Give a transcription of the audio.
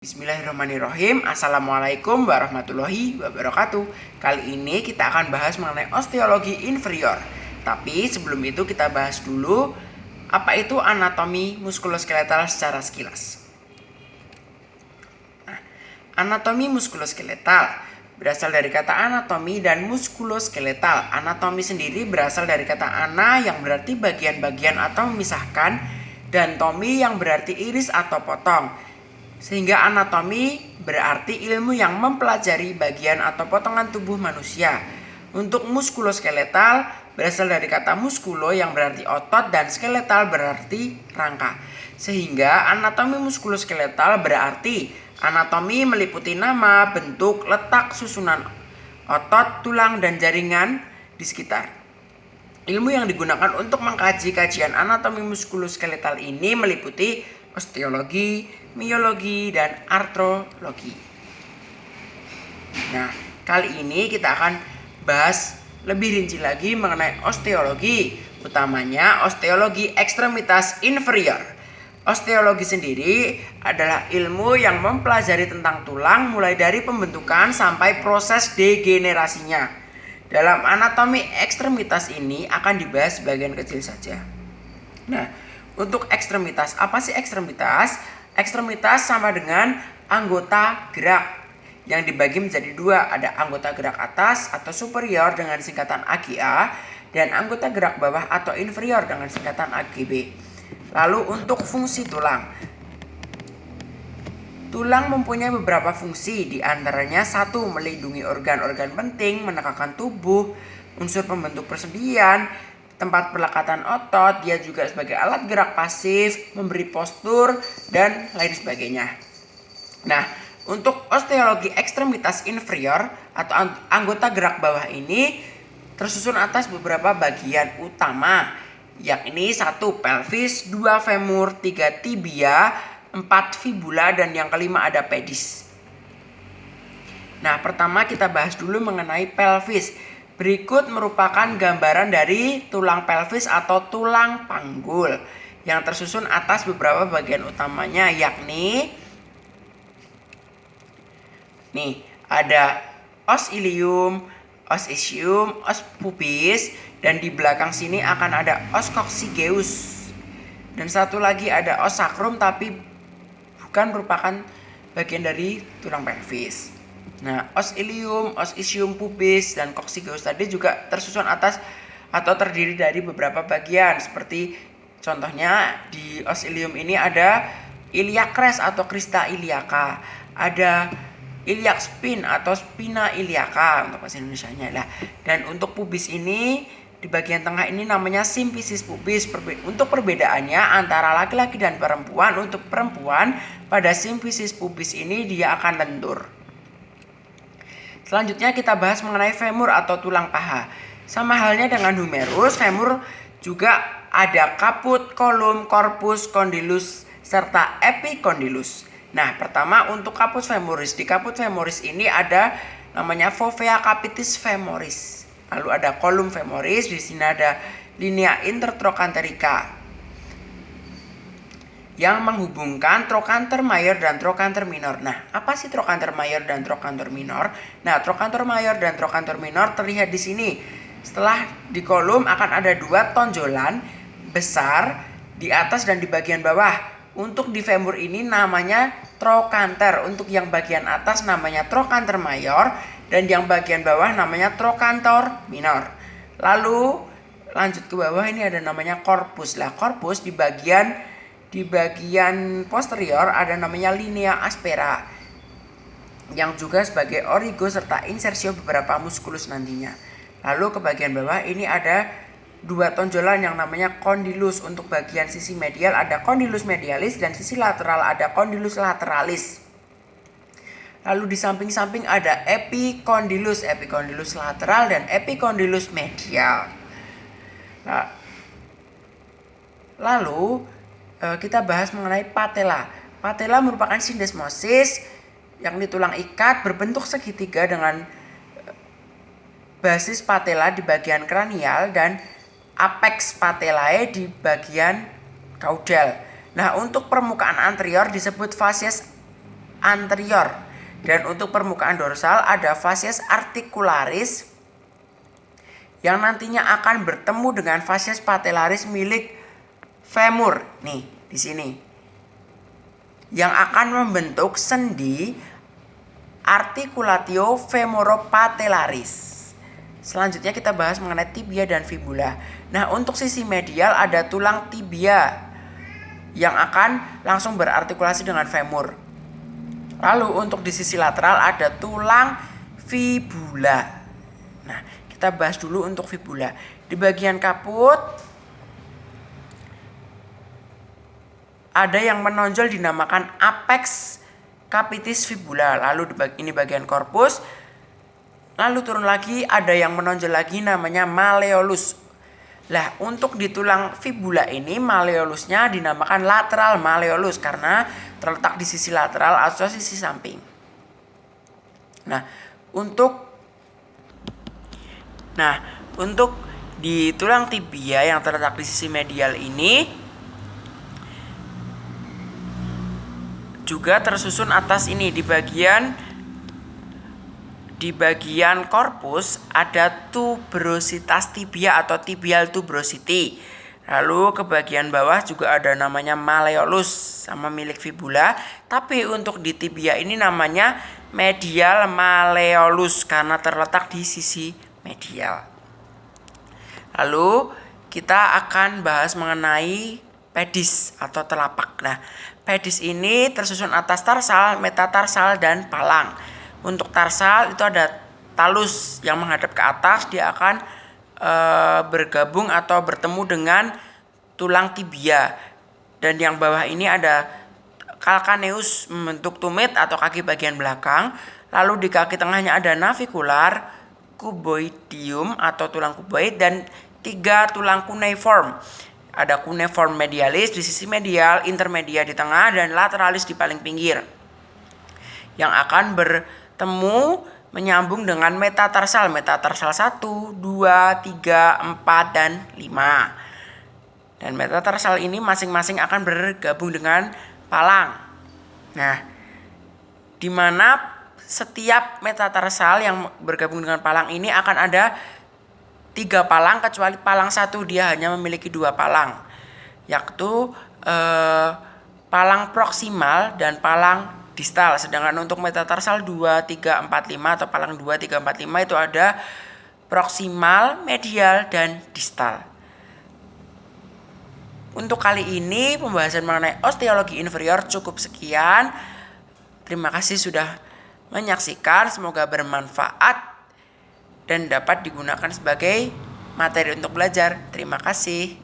Bismillahirrahmanirrahim. Assalamualaikum warahmatullahi wabarakatuh. Kali ini kita akan bahas mengenai osteologi inferior. Tapi sebelum itu kita bahas dulu apa itu anatomi muskuloskeletal secara sekilas. Anatomi muskuloskeletal berasal dari kata anatomi dan muskuloskeletal. Anatomi sendiri berasal dari kata ana yang berarti bagian-bagian atau memisahkan, dan tomi yang berarti iris atau potong. Sehingga anatomi berarti ilmu yang mempelajari bagian atau potongan tubuh manusia. Untuk muskuloskeletal berasal dari kata muskulo yang berarti otot dan skeletal berarti rangka. Sehingga anatomi muskuloskeletal berarti anatomi meliputi nama, bentuk, letak, susunan otot, tulang, dan jaringan di sekitar. Ilmu yang digunakan untuk mengkaji kajian anatomi muskuloskeletal ini meliputi osteologi, miologi, dan artrologi. Nah, kali ini kita akan bahas lebih rinci lagi mengenai osteologi, utamanya osteologi ekstremitas inferior. Osteologi sendiri adalah ilmu yang mempelajari tentang tulang mulai dari pembentukan sampai proses degenerasinya. Dalam anatomi ekstremitas ini akan dibahas bagian kecil saja. Nah, untuk ekstremitas, apa sih ekstremitas? Ekstremitas sama dengan anggota gerak yang dibagi menjadi dua. Ada anggota gerak atas atau superior dengan singkatan AGA, dan anggota gerak bawah atau inferior dengan singkatan AGB. Lalu untuk fungsi tulang. Tulang mempunyai beberapa fungsi, di antaranya satu, melindungi organ-organ penting, menekankan tubuh, unsur pembentuk persendian, tempat pelekatan otot. Dia juga sebagai alat gerak pasif, memberi postur, dan lain sebagainya. Nah, untuk osteologi ekstremitas inferior atau anggota gerak bawah ini tersusun atas beberapa bagian utama, yakni 1 pelvis, 2 femur, 3 tibia, 4 fibula, dan yang kelima ada pedis. Nah, pertama kita bahas dulu mengenai pelvis. Berikut merupakan gambaran dari tulang pelvis atau tulang panggul yang tersusun atas beberapa bagian utamanya, yakni ada os ilium, os ischium, os pubis, dan di belakang sini akan ada os coccygeus. Dan satu lagi ada os sacrum, tapi bukan merupakan bagian dari tulang pelvis. Nah, os ilium, os ischium, pubis, dan coccygeus tadi juga tersusun atas atau terdiri dari beberapa bagian. Seperti contohnya di os ilium ini ada iliac crest atau crista iliaca, ada iliac spine atau spina iliaca untuk bahasa Indonesianya lah. Dan untuk pubis ini di bagian tengah ini namanya symphysis pubis. Untuk perbedaannya antara laki-laki dan perempuan, untuk perempuan pada symphysis pubis ini dia akan lentur. Selanjutnya kita bahas mengenai femur atau tulang paha. Sama halnya dengan humerus, femur juga ada caput, column, corpus, condylus, serta epicondylus. Nah, pertama untuk caput femoris. Di caput femoris ini ada namanya fovea capitis femoris. Lalu ada kolum femoris, di sini ada linea intertrochanterica yang menghubungkan trochanter mayor dan trochanter minor. Nah, apa sih trochanter mayor dan trochanter minor? Nah, trochanter mayor dan trochanter minor terlihat di sini. Setelah di kolum akan ada dua tonjolan besar di atas dan di bagian bawah. Untuk di femur ini namanya trochanter. Untuk yang bagian atas namanya trochanter mayor, dan yang bagian bawah namanya trochanter minor. Lalu lanjut ke bawah ini ada namanya corpus. Lah, corpus di bagian posterior ada namanya linea aspera yang juga sebagai origo serta insersio beberapa muskulus nantinya. Lalu ke bagian bawah ini ada dua tonjolan yang namanya condylus. Untuk bagian sisi medial ada condylus medialis, dan sisi lateral ada condylus lateralis. Lalu di samping-samping ada epicondylus lateral dan epicondylus medial. Nah, lalu kita bahas mengenai patella. Patella merupakan syndesmosis, yakni tulang ikat berbentuk segitiga dengan basis patella di bagian kranial dan apex patellae di bagian kaudal. Nah, untuk permukaan anterior disebut facies anterior. Dan untuk permukaan dorsal ada facies articularis yang nantinya akan bertemu dengan facies patellaris milik femur. Nih, di sini. Yang akan membentuk sendi articulatio femoropatellaris. Selanjutnya kita bahas mengenai tibia dan fibula. Nah, untuk sisi medial ada tulang tibia yang akan langsung berartikulasi dengan femur. Lalu untuk di sisi lateral ada tulang fibula. Nah, kita bahas dulu untuk fibula. Di bagian kaput ada yang menonjol dinamakan apex capitis fibula. Lalu ini bagian korpus. Lalu turun lagi ada yang menonjol lagi namanya malleolus. Lah, untuk di tulang fibula ini malleolusnya dinamakan lateral malleolus karena terletak di sisi lateral atau sisi samping. Nah, untuk di tulang tibia yang terletak di sisi medial ini juga tersusun atas ini di bagian korpus ada tuberositas tibia atau tibial tuberosity. Lalu ke bagian bawah juga ada namanya malleolus sama milik fibula. Tapi untuk di tibia ini namanya medial malleolus karena terletak di sisi medial. Lalu kita akan bahas mengenai pedis atau telapak. Nah, pedis ini tersusun atas tarsal, metatarsal, dan palang. Untuk tarsal itu ada talus yang menghadap ke atas, dia akan bergabung atau bertemu dengan tulang tibia. Dan yang bawah ini ada calcaneus membentuk tumit atau kaki bagian belakang. Lalu di kaki tengahnya ada navicular, cuboidium atau tulang kuboid, dan 3 tulang cuneiform. Ada cuneiform medialis di sisi medial, intermedia di tengah, dan lateralis di paling pinggir. Yang akan bertemu menyambung dengan metatarsal 1, 2, 3, 4, dan 5. Dan metatarsal ini masing-masing akan bergabung dengan palang. Nah, di mana setiap metatarsal yang bergabung dengan palang ini akan ada 3 palang, kecuali palang 1 dia hanya memiliki 2 palang, yaitu palang proksimal dan palang distal. Sedangkan untuk metatarsal 2, 3, 4, 5 atau palang 2, 3, 4, 5 itu ada proksimal, medial, dan distal. Untuk kali ini pembahasan mengenai osteologi inferior cukup sekian. Terima kasih sudah menyaksikan, semoga bermanfaat dan dapat digunakan sebagai materi untuk belajar. Terima kasih.